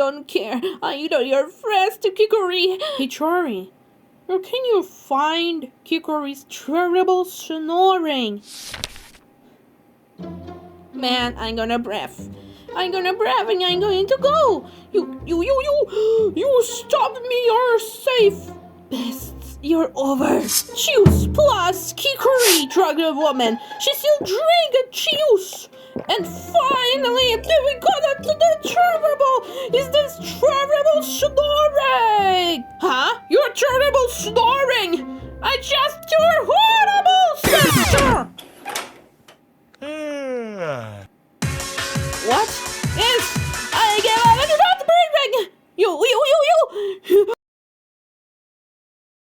don't care. I know you're friends to Kikuri. Hitori, where can you find Kikuri's terrible snoring? Man, I'm gonna breath. I'm gonna breath and I'm going to go. You stopped me. You're safe. Bests, you're over. Juice plus Kikuri, drugged woman. She still drank a juice. And finally, we got it to the terrible. Is this terrible snoring? Huh? You're terrible snoring. I just